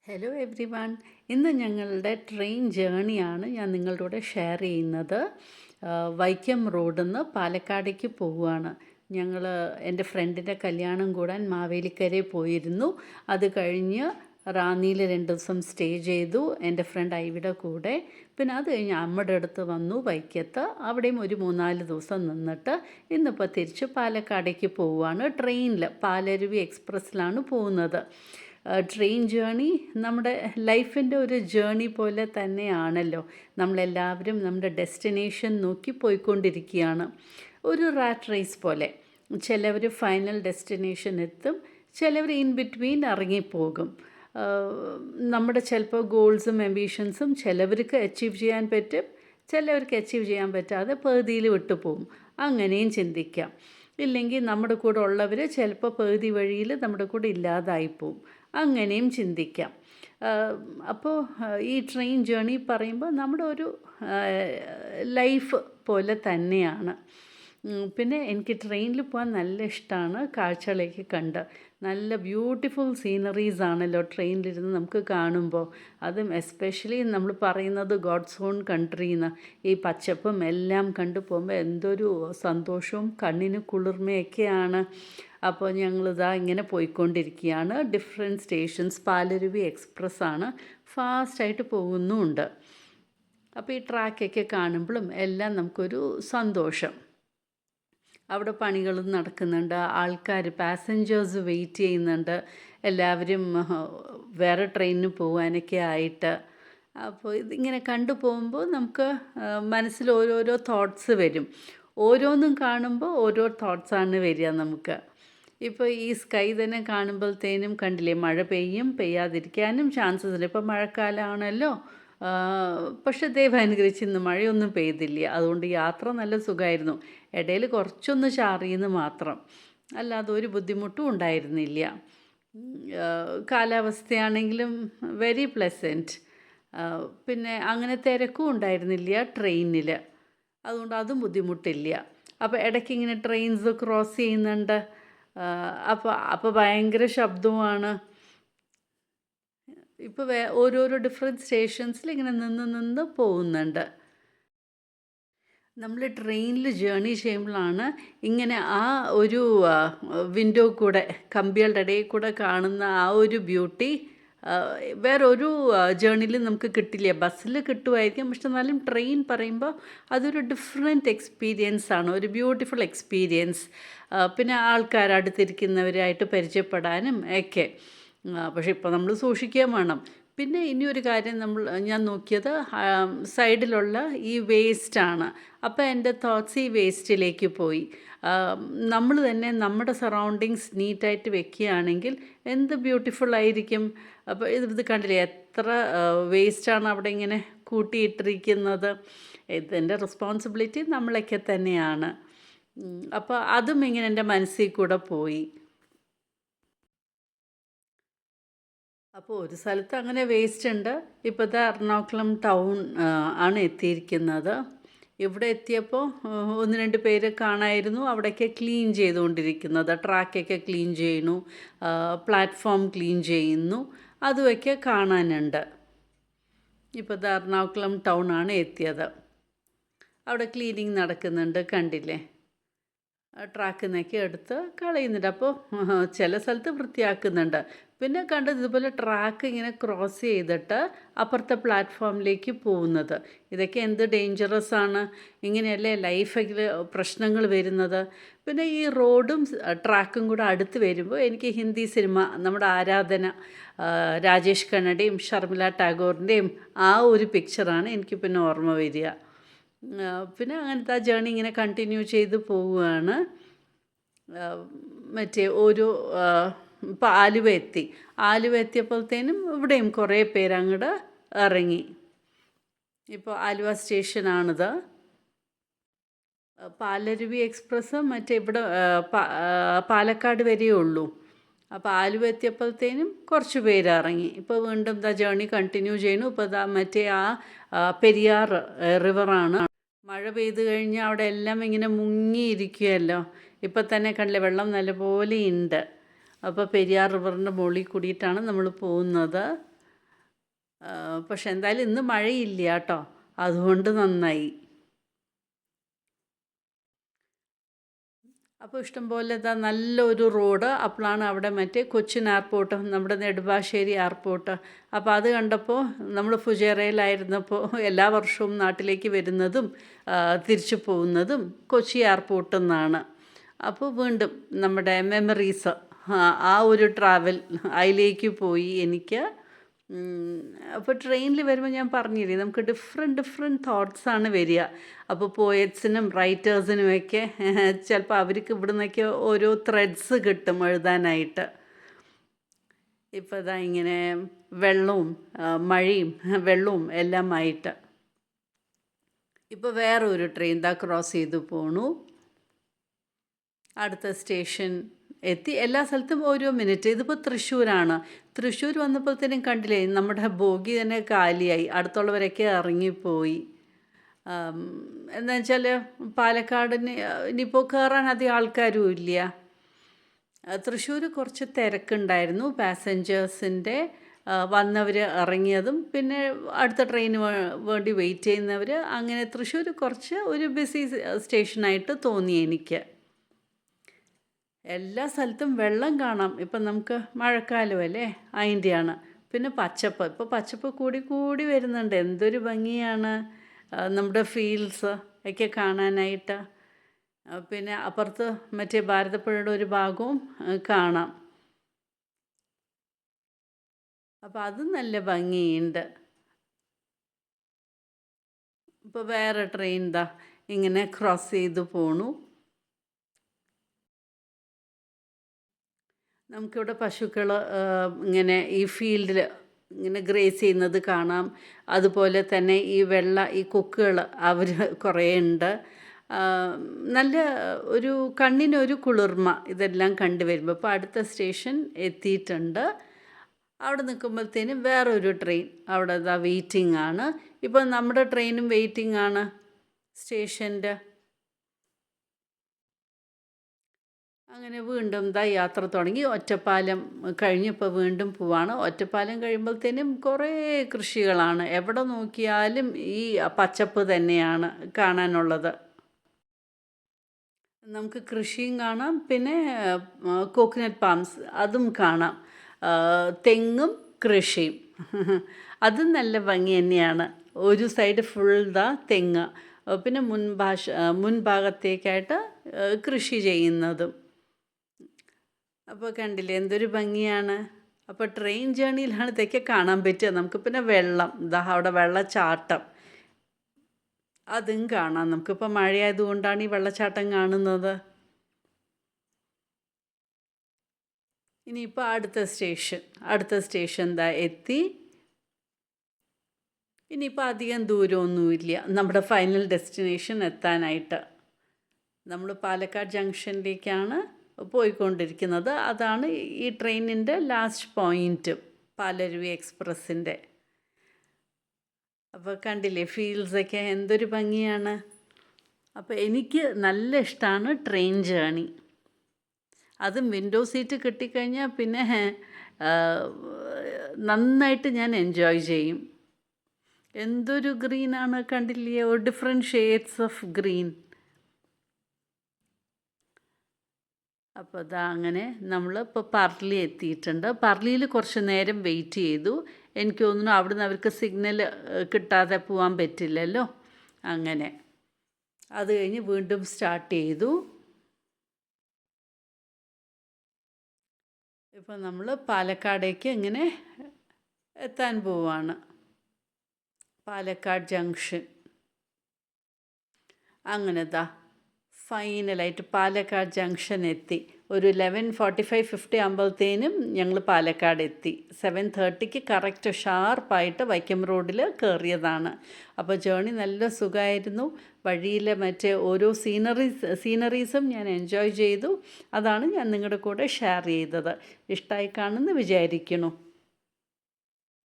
Hello every one. ഇന്ന് ഞങ്ങളുടെ train ജേണിയാണ് ഞാൻ നിങ്ങളുടെ കൂടെ ഷെയർ ചെയ്യുന്നത്. വൈക്കം റോഡിൽ നിന്ന് പാലക്കാടേക്ക് പോവുകയാണ് ഞങ്ങൾ. എൻ്റെ ഫ്രണ്ടിൻ്റെ കല്യാണം കൂടാൻ മാവേലിക്കരയിൽ പോയിരുന്നു. അത് കഴിഞ്ഞ് റാന്നിയിൽ 2 ദിവസം സ്റ്റേ ചെയ്തു എൻ്റെ ഫ്രണ്ട് ഐവിയുടെ കൂടെ. പിന്നെ അത് കഴിഞ്ഞ് അമ്മയുടെ അടുത്ത് വന്നു വൈക്കത്ത്. അവിടെയും ഒരു 3-4 ദിവസം നിന്നിട്ട് ഇന്നിപ്പോൾ തിരിച്ച് പാലക്കാടേക്ക് പോവുകയാണ്. ട്രെയിനിൽ പാലരുവി എക്സ്പ്രസ്സിലാണ് പോകുന്നത്. ട്രെയിൻ ജേണി നമ്മുടെ ലൈഫിൻ്റെ ഒരു ജേണി പോലെ തന്നെയാണല്ലോ. നമ്മളെല്ലാവരും നമ്മുടെ ഡെസ്റ്റിനേഷൻ നോക്കി പോയിക്കൊണ്ടിരിക്കുകയാണ്. ഒരു റാറ്റ് റേസ് പോലെ. ചിലവർ ഫൈനൽ ഡെസ്റ്റിനേഷൻ എത്തും, ചിലവർ ഇൻ ബിറ്റ്വീൻ ഇറങ്ങിപ്പോകും. നമ്മുടെ ചിലപ്പോൾ ഗോൾസും ആംബിഷൻസും ചിലവർക്ക് അച്ചീവ് ചെയ്യാൻ പറ്റും, ചിലവർക്ക് അച്ചീവ് ചെയ്യാൻ പറ്റാതെ പകുതിയിൽ വിട്ടുപോകും. അങ്ങനെയും ചിന്തിക്കാം. ഇല്ലെങ്കിൽ നമ്മുടെ കൂടെ ഉള്ളവർ ചിലപ്പോൾ പകുതി വഴിയിൽ നമ്മുടെ കൂടെ ഇല്ലാതായിപ്പോവും. അങ്ങനെയും ചിന്തിക്കാം. അപ്പോൾ ഈ ട്രെയിൻ ജേണി പറയുമ്പോൾ നമ്മുടെ ഒരു ലൈഫ് പോലെ തന്നെയാണ്. പിന്നെ എനിക്ക് ട്രെയിനിൽ പോകാൻ നല്ല ഇഷ്ടമാണ്. കാഴ്ചകളൊക്കെ കണ്ട് നല്ല ബ്യൂട്ടിഫുൾ സീനറീസ് ആണല്ലോ ട്രെയിനിലിരുന്ന് നമുക്ക് കാണുമ്പോൾ. അതും എസ്പെഷ്യലി നമ്മൾ പറയുന്നത് ഗോഡ്സ് ഓൺ കൺട്രിന്ന്. ഈ പച്ചപ്പും എല്ലാം കണ്ടു പോകുമ്പോൾ എന്തൊരു സന്തോഷവും കണ്ണിന് കുളിർമയൊക്കെയാണ്. അപ്പോൾ ഞങ്ങളിതാ ഇങ്ങനെ പോയിക്കൊണ്ടിരിക്കുകയാണ്. Different stations. പാലരുവി എക്സ്പ്രസ്സാണ്, ഫാസ്റ്റായിട്ട് പോകുന്നുമുണ്ട്. അപ്പോൾ ഈ ട്രാക്കൊക്കെ കാണുമ്പോഴും എല്ലാം നമുക്കൊരു സന്തോഷം. അവിടെ പണികളും നടക്കുന്നുണ്ട്, ആൾക്കാർ പാസഞ്ചേഴ്സ് വെയിറ്റ് ചെയ്യുന്നുണ്ട്, എല്ലാവരും വേറെ ട്രെയിനിന് പോകാനൊക്കെ ആയിട്ട്. അപ്പോൾ ഇതിങ്ങനെ കണ്ടു പോകുമ്പോൾ നമുക്ക് മനസ്സിൽ ഓരോരോ തോട്ട്സ് വരും. ഓരോന്നും കാണുമ്പോൾ ഓരോ തോട്ട്സാണ് വരിക നമുക്ക്. ഇപ്പോൾ ഈ സ്കൈ തന്നെ കാണുമ്പോഴത്തേനും കണ്ടില്ലേ, മഴ പെയ്യും, പെയ്യാതിരിക്കാനും ചാൻസസ് ഉണ്ട്. ഇപ്പോൾ മഴക്കാലമാണല്ലോ. പക്ഷെ ദൈവം അനുഗ്രഹിച്ച് ഇന്ന് മഴയൊന്നും പെയ്തില്ല. അതുകൊണ്ട് യാത്ര നല്ല സുഖമായിരുന്നു. ഇടയിൽ കുറച്ചൊന്ന് ചാറിയെന്ന് മാത്രം, അല്ലാതെ ഒരു ബുദ്ധിമുട്ടും ഉണ്ടായിരുന്നില്ല. കാലാവസ്ഥയാണെങ്കിലും വെരി പ്ലസൻറ്റ്. പിന്നെ അങ്ങനെ തിരക്കും ഉണ്ടായിരുന്നില്ല ട്രെയിനിൽ, അതുകൊണ്ട് അതും ബുദ്ധിമുട്ടില്ല. അപ്പോൾ ഇടയ്ക്ക് ഇങ്ങനെ ട്രെയിൻസ് ക്രോസ് ചെയ്യുന്നുണ്ട്. അപ്പോൾ ഭയങ്കര ശബ്ദവുമാണ്. ഇപ്പോൾ ഓരോരോ ഡിഫറെൻറ്റ് സ്റ്റേഷൻസിൽ ഇങ്ങനെ നിന്ന് പോകുന്നുണ്ട്. നമ്മൾ ട്രെയിനിൽ ജേണി ചെയ്യുമ്പോഴാണ് ഇങ്ങനെ ആ ഒരു വിൻഡോ കൂടെ, കമ്പികളുടെ ഇടയിൽ കൂടെ കാണുന്ന ആ ഒരു ബ്യൂട്ടി വേറൊരു ജേണിയിൽ നമുക്ക് കിട്ടില്ല. ബസ്സിൽ കിട്ടുമായിരിക്കും, പക്ഷെ എന്നാലും ട്രെയിൻ പറയുമ്പോൾ അതൊരു ഡിഫറെൻറ്റ് എക്സ്പീരിയൻസ് ആണ്, ഒരു ബ്യൂട്ടിഫുൾ എക്സ്പീരിയൻസ്. പിന്നെ ആൾക്കാർ അടുത്തിരിക്കുന്നവരായിട്ട് പരിചയപ്പെടാനും ഒക്കെ. പക്ഷെ ഇപ്പോൾ നമ്മൾ സൂക്ഷിക്കാൻ വേണം. പിന്നെ ഇനിയൊരു കാര്യം ഞാൻ നോക്കിയത് സൈഡിലുള്ള ഈ വേസ്റ്റാണ്. അപ്പോൾ എൻ്റെ തോട്ട്സ് ഈ വേസ്റ്റിലേക്ക് പോയി. നമ്മൾ തന്നെ നമ്മുടെ സറൗണ്ടിങ്സ് നീറ്റായിട്ട് വെക്കുകയാണെങ്കിൽ എന്ത് ബ്യൂട്ടിഫുൾ ആയിരിക്കും. അപ്പോൾ ഇത് കണ്ടില്ലേ, എത്ര വേസ്റ്റാണ് അവിടെ ഇങ്ങനെ കൂട്ടിയിട്ടിരിക്കുന്നത്. ഇതിൻ്റെ റെസ്പോൺസിബിലിറ്റി നമ്മളൊക്കെ തന്നെയാണ്. അപ്പോൾ അതും ഇങ്ങനെ എൻ്റെ മനസ്സിൽ കൂടെ പോയി. അപ്പോൾ ഒരു സ്ഥലത്ത് അങ്ങനെ വേസ്റ്റ് ഉണ്ട്. ഇപ്പോഴത്തെ എറണാകുളം ടൗൺ ആണ് എത്തിയിരിക്കുന്നത്. ഇവിടെ എത്തിയപ്പോൾ 1-2 പേര് കാണായിരുന്നു അവിടെയൊക്കെ ക്ലീൻ ചെയ്തുകൊണ്ടിരിക്കുന്നത്. ട്രാക്കൊക്കെ ക്ലീൻ ചെയ്യുന്നു, പ്ലാറ്റ്ഫോം ക്ലീൻ ചെയ്യുന്നു, അതുമൊക്കെ കാണാനുണ്ട്. ഇപ്പോഴത്തെ എറണാകുളം ടൗൺ ആണ് എത്തിയത്. അവിടെ ക്ലീനിങ് നടക്കുന്നുണ്ട്, കണ്ടില്ലേ. ട്രാക്കിൽ നിന്നൊക്കെ എടുത്ത് കളയുന്നുണ്ട്. അപ്പോൾ ചില സ്ഥലത്ത് വൃത്തിയാക്കുന്നുണ്ട്. പിന്നെ കണ്ടത് ഇതുപോലെ ട്രാക്ക് ഇങ്ങനെ ക്രോസ് ചെയ്തിട്ട് അപ്പുറത്തെ പ്ലാറ്റ്ഫോമിലേക്ക് പോകുന്നത്. ഇതൊക്കെ എന്ത് ഡേഞ്ചറസ് ആണ്. ഇങ്ങനെയല്ലേ ലൈഫിൽ പ്രശ്നങ്ങൾ വരുന്നത്. പിന്നെ ഈ റോഡും ട്രാക്കും കൂടെ അടുത്ത് വരുമ്പോൾ എനിക്ക് ഹിന്ദി സിനിമ, നമ്മുടെ ആരാധന, രാജേഷ് ഖന്നയുടെയും ഷർമിള ടാഗോറിൻ്റെയും ആ ഒരു പിക്ചറാണ് എനിക്ക് പിന്നെ ഓർമ്മ വരിക. പിന്നെ അങ്ങനത്തെ ആ ജേണി ഇങ്ങനെ കണ്ടിന്യൂ ചെയ്ത് പോവുകയാണ്. മറ്റേ ഒരു ഇപ്പോൾ ആലുവ എത്തി. ആലുവ എത്തിയപ്പോഴത്തേനും ഇവിടെയും കുറേ പേര് അങ്ങോട്ട് ഇറങ്ങി. ഇപ്പോൾ ആലുവ സ്റ്റേഷനാണിത്. പാലരുവി എക്സ്പ്രസ് മറ്റേ ഇവിടെ പാലക്കാട് വരെയേ ഉള്ളൂ. അപ്പോൾ ആലുവ എത്തിയപ്പോഴത്തേനും കുറച്ച് പേര് ഇറങ്ങി. ഇപ്പോൾ വീണ്ടും ജേണി കണ്ടിന്യൂ ചെയ്യുന്നു. ഇപ്പോൾ മറ്റേ പെരിയാർ റിവറാണ്. മഴ പെയ്ത് കഴിഞ്ഞാൽ അവിടെ എല്ലാം ഇങ്ങനെ മുങ്ങിയിരിക്കുകയല്ലോ. ഇപ്പം തന്നെ കണ്ടില്ലേ, വെള്ളം നല്ലപോലെ ഉണ്ട്. അപ്പോൾ പെരിയാർ റിവറിൻ്റെ മുകളിൽ കൂടിയിട്ടാണ് നമ്മൾ പോകുന്നത്. പക്ഷെ എന്തായാലും ഇന്ന് മഴയില്ല കേട്ടോ, അതുകൊണ്ട് നന്നായി. അപ്പോൾ ഇഷ്ടംപോലെ ഇതാ നല്ലൊരു റോഡ്. അപ്പോഴാണ് അവിടെ മറ്റേ കൊച്ചിൻ എയർപോർട്ട്, നമ്മുടെ നെടുമ്പാശ്ശേരി എയർപോർട്ട്. അപ്പോൾ അത് കണ്ടപ്പോൾ നമ്മൾ ഫുജേറയിലായിരുന്നപ്പോൾ എല്ലാ വർഷവും നാട്ടിലേക്ക് വരുന്നതും തിരിച്ചു പോകുന്നതും കൊച്ചി എയർപോർട്ടിൽ നിന്നാണ്. അപ്പോൾ വീണ്ടും നമ്മുടെ മെമ്മറീസ്, ആ ഒരു ട്രാവൽ അതിലേക്ക് പോയി എനിക്ക്. അപ്പോൾ ട്രെയിനിൽ വരുമ്പോൾ ഞാൻ പറഞ്ഞില്ലേ, നമുക്ക് ഡിഫറെൻറ്റ് തോട്ട്സാണ് വരിക. അപ്പോൾ പോയറ്റ്സിനും റൈറ്റേഴ്സിനുമൊക്കെ ചിലപ്പോൾ അവർക്ക് ഇവിടെ നിന്നൊക്കെ ഓരോ ത്രെഡ്സ് കിട്ടും എഴുതാനായിട്ട്. ഇപ്പോൾ ഇതാ ഇങ്ങനെ വെള്ളവും മഴയും വെള്ളവും എല്ലാമായിട്ട്. ഇപ്പോൾ വേറെ ഒരു ട്രെയിൻ ഇതാ ക്രോസ് ചെയ്തു പോണു. അടുത്ത സ്റ്റേഷൻ എത്തി. എല്ലാ സ്ഥലത്തും ഓരോ മിനിറ്റ്. ഇതിപ്പോൾ തൃശ്ശൂരാണ്. തൃശ്ശൂർ വന്നപ്പോഴത്തേനും കണ്ടില്ലേ, നമ്മുടെ ബോഗി തന്നെ കാലിയായി, അടുത്തുള്ളവരൊക്കെ ഇറങ്ങിപ്പോയി. എന്താ വെച്ചാൽ പാലക്കാടിന് ഇനിയിപ്പോൾ കയറാൻ അധികം ആൾക്കാരും ഇല്ല. തൃശ്ശൂർ കുറച്ച് തിരക്കുണ്ടായിരുന്നു, പാസഞ്ചേഴ്സിൻ്റെ വന്നവർ ഇറങ്ങിയതും പിന്നെ അടുത്ത ട്രെയിന് വേണ്ടി വെയിറ്റ് ചെയ്യുന്നവർ. അങ്ങനെ തൃശ്ശൂർ കുറച്ച് ഒരു ബിസി സ്റ്റേഷനായിട്ട് തോന്നി എനിക്ക്. എല്ലാ സ്ഥലത്തും വെള്ളം കാണാം. ഇപ്പം നമുക്ക് മഴക്കാലമല്ലേ, അതിൻ്റെയാണ്. പിന്നെ പച്ചപ്പ്, ഇപ്പോൾ പച്ചപ്പ് കൂടി കൂടി വരുന്നുണ്ട്. എന്തൊരു ഭംഗിയാണ് നമ്മുടെ ഫീൽഡ്സ് ഒക്കെ കാണാനായിട്ട്. പിന്നെ അപ്പുറത്ത് മറ്റേ ഭാരതപ്പുഴയുടെ ഒരു ഭാഗവും കാണാം. അപ്പോൾ അതും നല്ല ഭംഗിയുണ്ട്. ഇപ്പോൾ വേറെ ട്രെയിൻ ദാ ഇങ്ങനെ ക്രോസ് ചെയ്ത് പോണു. നമുക്കിവിടെ പശുക്കൾ ഇങ്ങനെ ഈ ഫീൽഡിൽ ഇങ്ങനെ ഗ്രേസ് ചെയ്യുന്നത് കാണാം. അതുപോലെ തന്നെ ഈ കൊക്കുകൾ അവർ കുറേ ഉണ്ട്. നല്ല ഒരു കണ്ണിനൊരു കുളിർമ ഇതെല്ലാം കണ്ടുവരുമ്പോൾ. ഇപ്പോൾ അടുത്ത സ്റ്റേഷൻ എത്തിയിട്ടുണ്ട്. അവിടെ നിൽക്കുമ്പോഴത്തേനും വേറൊരു ട്രെയിൻ അവിടെ ഇതാ വെയിറ്റിംഗ് ആണ്. ഇപ്പോൾ നമ്മുടെ ട്രെയിനും വെയിറ്റിംഗ് ആണ് സ്റ്റേഷൻ്റെ. അങ്ങനെ വീണ്ടും ഇതാ യാത്ര തുടങ്ങി. ഒറ്റപ്പാലം കഴിഞ്ഞപ്പോൾ വീണ്ടും പോവാണ്. ഒറ്റപ്പാലം കഴിയുമ്പോഴത്തേനും കുറേ കൃഷികളാണ്. എവിടെ നോക്കിയാലും ഈ പച്ചപ്പ് തന്നെയാണ് കാണാനുള്ളത്. നമുക്ക് കൃഷിയും കാണാം, പിന്നെ കോക്കനട്ട് പാംസ് അതും കാണാം. തെങ്ങും കൃഷിയും അതും നല്ല ഭംഗി തന്നെയാണ്. ഒരു സൈഡ് ഫുൾ ദാ തെങ്ങ്, പിന്നെ മുൻഭാഗത്തേക്കായിട്ട് കൃഷി ചെയ്യുന്നതും. അപ്പോൾ കണ്ടില്ലേ എന്തൊരു ഭംഗിയാണ്. അപ്പോൾ ട്രെയിൻ ജേണിയിലാണ് ഇതൊക്കെ കാണാൻ പറ്റുക നമുക്ക്. പിന്നെ വെള്ളം ദാ അവിടെ വെള്ളച്ചാട്ടം അതും കാണാം. നമുക്കിപ്പോൾ മഴയായതുകൊണ്ടാണ് ഈ വെള്ളച്ചാട്ടം കാണുന്നത്. ഇനിയിപ്പോൾ അടുത്ത സ്റ്റേഷൻ ദാ എത്തി. ഇനിയിപ്പോൾ അധികം ദൂരമൊന്നുമില്ല നമ്മുടെ ഫൈനൽ ഡെസ്റ്റിനേഷൻ എത്താനായിട്ട്. നമ്മൾ പാലക്കാട് ജംഗ്ഷനിലേക്കാണ് പോയിക്കൊണ്ടിരിക്കുന്നത്. അതാണ് ഈ ട്രെയിനിൻ്റെ ലാസ്റ്റ് പോയിൻറ്റ്, പാലരുവി എക്സ്പ്രസ്സിൻ്റെ. അപ്പോൾ കണ്ടില്ലേ ഫീൽഡ്സൊക്കെ എന്തൊരു ഭംഗിയാണ്. അപ്പോൾ എനിക്ക് നല്ല ഇഷ്ടമാണ് ട്രെയിൻ ജേണി. അതും വിൻഡോ സീറ്റ് കിട്ടിക്കഴിഞ്ഞാൽ പിന്നെ നന്നായിട്ട് ഞാൻ എൻജോയ് ചെയ്യും. എന്തൊരു ഗ്രീനാണ് കണ്ടില്ലേ, ഡിഫറെൻറ്റ് ഷെയ്ഡ്സ് ഓഫ് ഗ്രീൻ. അപ്പോൾ അതാ അങ്ങനെ നമ്മളിപ്പോൾ പാർലി എത്തിയിട്ടുണ്ട്. പാർലിയിൽ കുറച്ച് നേരം വെയിറ്റ് ചെയ്തു. എനിക്ക് തോന്നുന്നു അവിടുന്ന് അവർക്ക് സിഗ്നൽ കിട്ടാതെ പോകാൻ പറ്റില്ലല്ലോ. അങ്ങനെ അത് കഴിഞ്ഞ് വീണ്ടും സ്റ്റാർട്ട് ചെയ്തു. ഇപ്പോൾ നമ്മൾ പാലക്കാടേക്ക് ഇങ്ങനെ എത്താൻ പോവാണ്. പാലക്കാട് ജംഗ്ഷൻ. അങ്ങനെ ഫൈനലായിട്ട് പാലക്കാട് ജംഗ്ഷൻ എത്തി. ഒരു 11:45-50 ആകുമ്പോഴത്തേനും ഞങ്ങൾ പാലക്കാട് എത്തി. 7:30 കറക്റ്റ് ഷാർപ്പായിട്ട് വൈക്കം റോഡിൽ കയറിയതാണ്. അപ്പോൾ ജേണി നല്ല സുഖമായിരുന്നു. വഴിയിലെ മറ്റേ ഓരോ സീനറീസും ഞാൻ എൻജോയ് ചെയ്തു. അതാണ് ഞാൻ നിങ്ങളുടെ കൂടെ ഷെയർ ചെയ്തത്. ഇഷ്ടമായി കാണുമെന്ന് വിചാരിക്കുന്നു.